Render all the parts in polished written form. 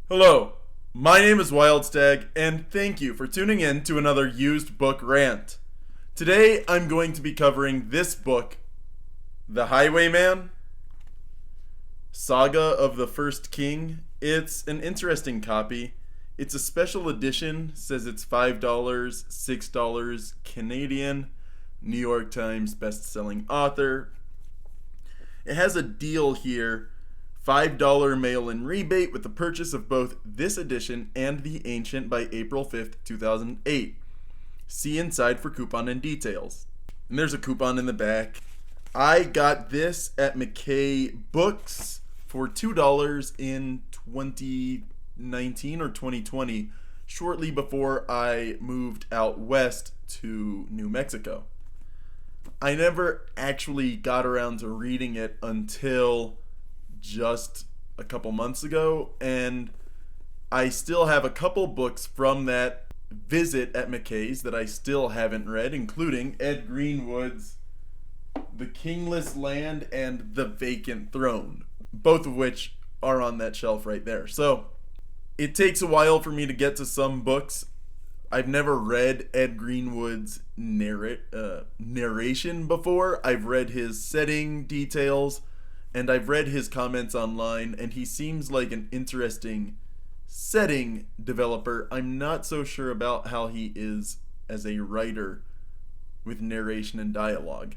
Hello, my name is Wildstag, and thank you for tuning in to another used book rant. Today I'm going to be covering this book, The Highwayman, Saga of the First King. It's an interesting copy. It's a special edition, says it's $5, $6 Canadian, New York Times best-selling author. It has a deal here, $5 mail-in rebate with the purchase of both this edition and The Ancient by April 5th, 2008. See inside for coupon and details. And there's a coupon in the back. I got this at McKay Books for $2 in 2019 or 2020, shortly before I moved out west to New Mexico. I never actually got around to reading it until just a couple months ago, and I still have a couple books from that visit at McKay's that I still haven't read, including Ed Greenwood's The Kingless Land and The Vacant Throne, both of which are on that shelf right there. So it takes a while for me to get to some books. I've never read Ed Greenwood's narration before. I've read his setting details, and I've read his comments online, and he seems like an interesting setting developer. I'm not so sure about how he is as a writer with narration and dialogue.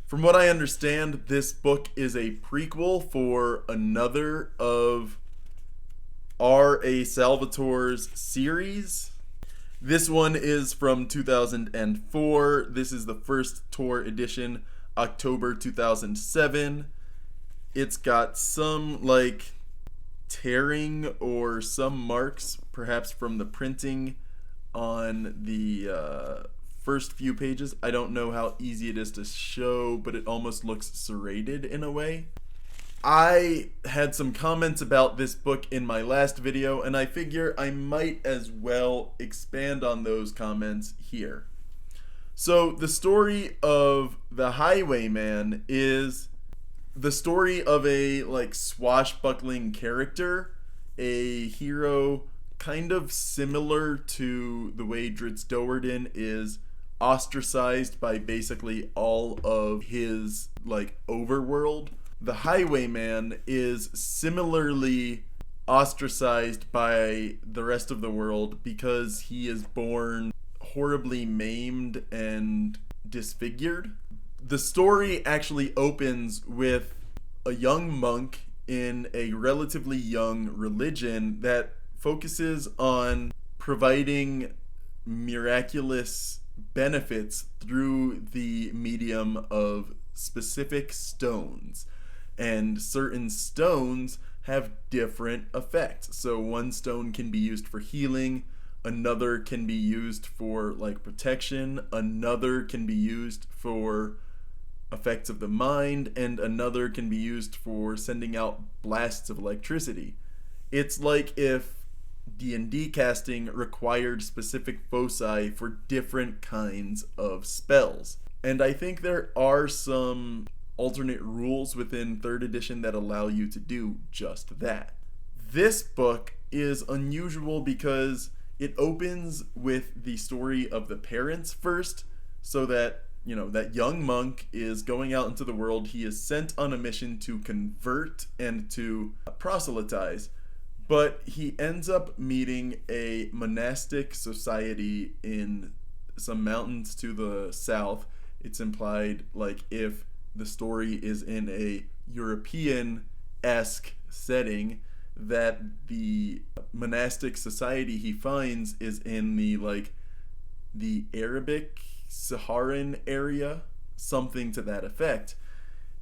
From what I understand, this book is a prequel for another of R.A. Salvatore's series. This one is from 2004. This is the first Tor edition, October 2007. It's got some tearing or some marks, perhaps from the printing on the first few pages. I don't know how easy it is to show, but it almost looks serrated in a way. I had some comments about this book in my last video, and I figure I might as well expand on those comments here. So the story of The Highwayman is the story of a swashbuckling character, a hero kind of similar to the way Dritz Do'Urden is ostracized by basically all of his overworld. The Highwayman is similarly ostracized by the rest of the world because he is born horribly maimed and disfigured. The story actually opens with a young monk in a relatively young religion that focuses on providing miraculous benefits through the medium of specific stones. And certain stones have different effects. So one stone can be used for healing, another can be used for protection, another can be used for effects of the mind, and another can be used for sending out blasts of electricity. It's like if D&D casting required specific foci for different kinds of spells. And I think there are some alternate rules within 3rd edition that allow you to do just that. This book is unusual because it opens with the story of the parents first, so that that young monk is going out into the world. He is sent on a mission to convert and to proselytize, but he ends up meeting a monastic society in some mountains to the south. It's implied if the story is in a European-esque setting, that the monastic society he finds is in the Arabic Saharan area, something to that effect.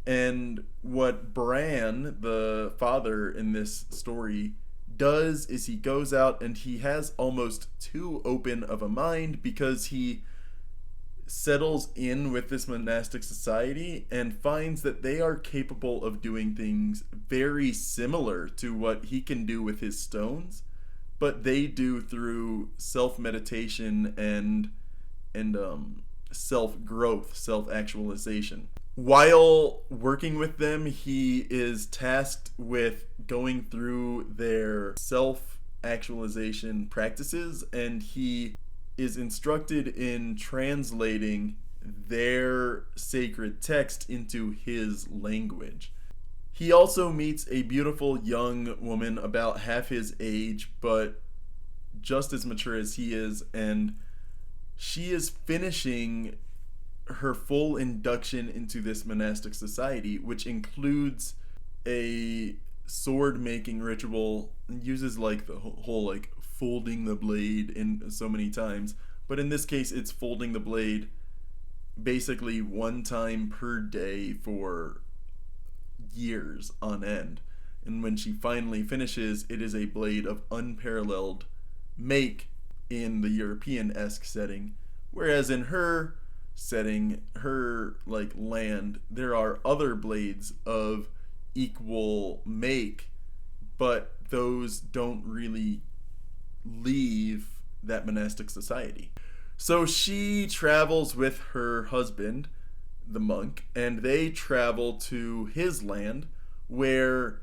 And what Bran, the father in this story, does is he goes out and he has almost too open of a mind, because he settles in with this monastic society and finds that they are capable of doing things very similar to what he can do with his stones, but they do through self-meditation and self-growth, self-actualization. While working with them, he is tasked with going through their self actualization practices, and he is instructed in translating their sacred text into his language. He also meets a beautiful young woman about half his age, but just as mature as he is, and she is finishing her full induction into this monastic society, which includes a sword making ritual, and uses like the whole like folding the blade in so many times, but in this case it's folding the blade basically one time per day for years on end. And when she finally finishes, it is a blade of unparalleled make in the European-esque setting. Whereas in her setting, her like land, there are other blades of equal make, but those don't really leave that monastic society. So she travels with her husband, the monk, and they travel to his land where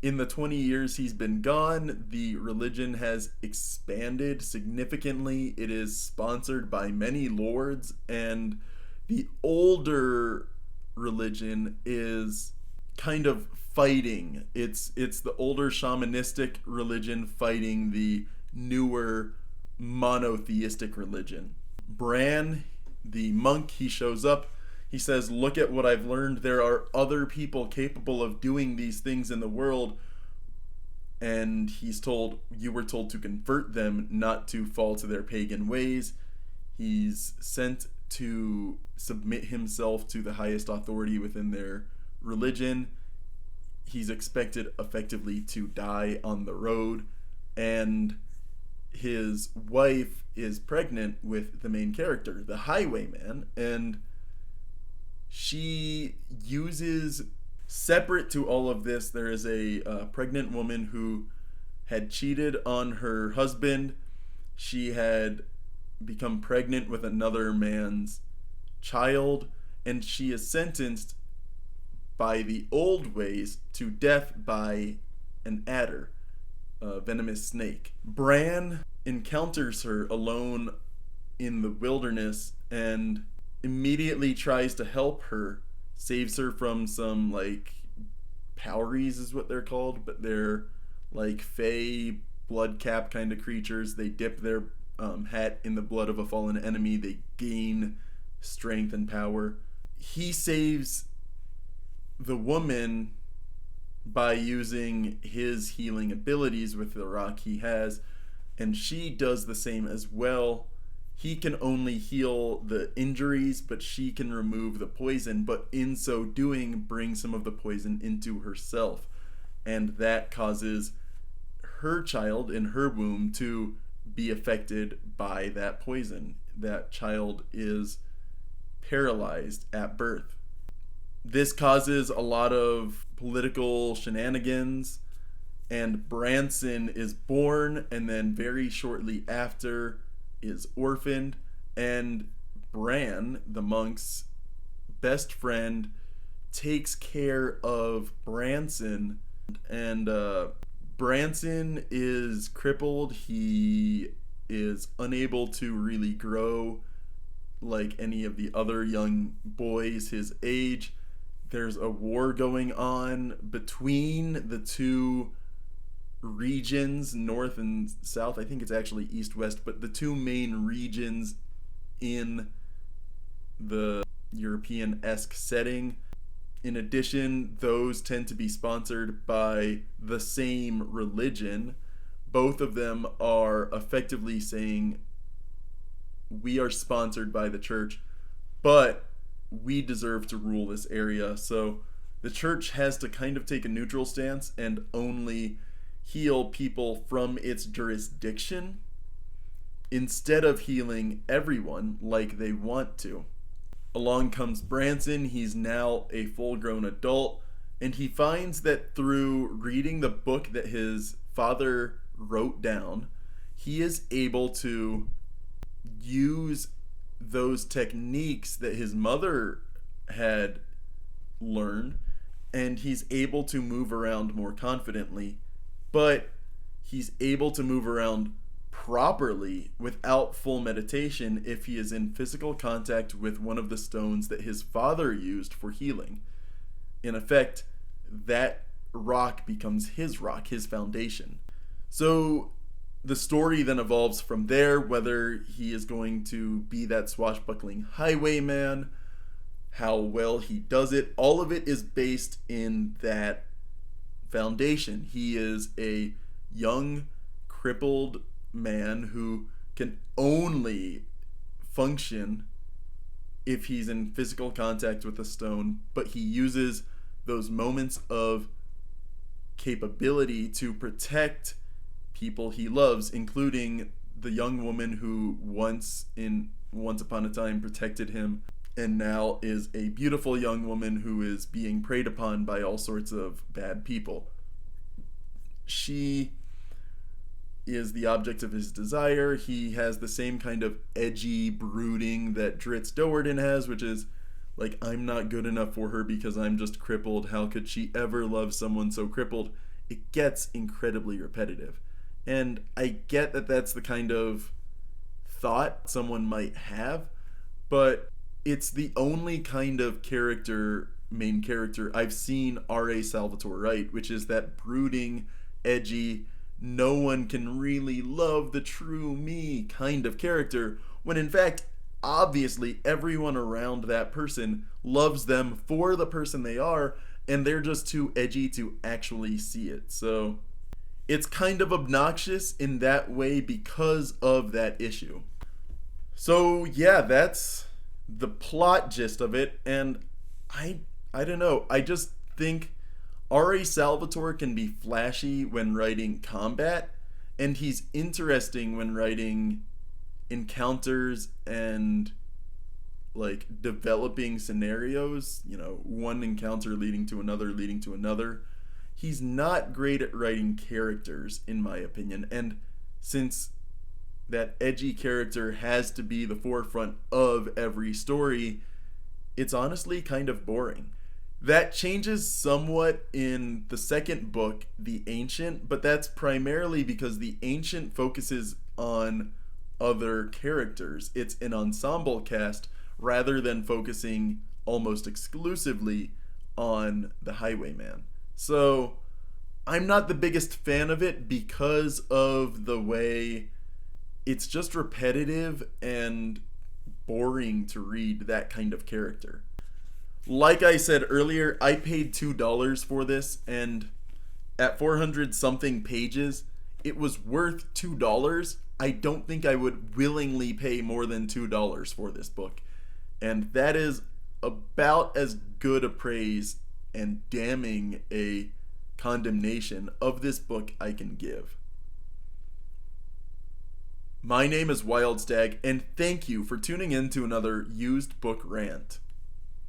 in the 20 years he's been gone, the religion has expanded significantly. It is sponsored by many lords, and the older religion is kind of fighting. It's the older shamanistic religion fighting the newer monotheistic religion. Bran, the monk, he shows up. He says, "Look at what I've learned. There are other people capable of doing these things in the world." And he's told, "You were told to convert them, not to fall to their pagan ways." He's sent to submit himself to the highest authority within their religion. He's expected effectively to die on the road. And his wife is pregnant with the main character, the Highwayman, and she uses, separate to all of this, there is a pregnant woman who had cheated on her husband. She had become pregnant with another man's child, and she is sentenced by the old ways to death by an adder, a venomous snake. Bran encounters her alone in the wilderness and immediately tries to help her, saves her from some like powries is what they're called, but they're like fey blood cap kind of creatures. They dip their hat in the blood of a fallen enemy. They gain strength and power. He saves the woman by using his healing abilities with the rock he has, and she does the same as well. He can only heal the injuries, but she can remove the poison, but in so doing bring some of the poison into herself, and that causes her child in her womb to be affected by that poison. That child is paralyzed at birth. This causes a lot of political shenanigans, and Branson is born, and then very shortly after is orphaned, and Bran, the monk's best friend, takes care of Branson, and Branson is crippled. He is unable to really grow like any of the other young boys his age. There's a war going on between the two regions, north and south. I think it's actually east-west, but the two main regions in the European-esque setting. In addition, those tend to be sponsored by the same religion. Both of them are effectively saying, we are sponsored by the church, but we deserve to rule this area. So the church has to kind of take a neutral stance and only heal people from its jurisdiction instead of healing everyone like they want to. Along comes Branson. He's now a full-grown adult, and he finds that through reading the book that his father wrote down, he is able to use those techniques that his mother had learn, and he's able to move around more confidently, but he's able to move around properly without full meditation if he is in physical contact with one of the stones that his father used for healing. In effect, that rock becomes his rock, his foundation. So the story then evolves from there, whether he is going to be that swashbuckling highwayman, how well he does it. All of it is based in that foundation. He is a young, crippled man who can only function if he's in physical contact with a stone, but he uses those moments of capability to protect people he loves, including the young woman who once upon a time protected him and now is a beautiful young woman who is being preyed upon by all sorts of bad people. She is the object of his desire. He has the same kind of edgy brooding that Dritz Dowerden has, which is like, I'm not good enough for her because I'm just crippled. How could she ever love someone so crippled? It gets incredibly repetitive. And I get that that's the kind of thought someone might have, but it's the only kind of main character I've seen R.A. Salvatore write, which is that brooding, edgy, no one can really love the true me kind of character, when in fact, obviously, everyone around that person loves them for the person they are, and they're just too edgy to actually see it. So it's kind of obnoxious in that way because of that issue. So yeah, that's the plot gist of it, and I don't know. I just think R.A. Salvatore can be flashy when writing combat, and he's interesting when writing encounters and like developing scenarios, one encounter leading to another. He's not great at writing characters, in my opinion, and since that edgy character has to be the forefront of every story, it's honestly kind of boring. That changes somewhat in the second book, The Ancient, but that's primarily because The Ancient focuses on other characters. It's an ensemble cast rather than focusing almost exclusively on the Highwayman. So I'm not the biggest fan of it because of the way it's just repetitive and boring to read that kind of character. Like I said earlier, I paid $2 for this, and at 400 something pages, it was worth $2. I don't think I would willingly pay more than $2 for this book. And that is about as good a praise and damning a condemnation of this book I can give. My name is Wild Stag, and thank you for tuning in to another used book rant.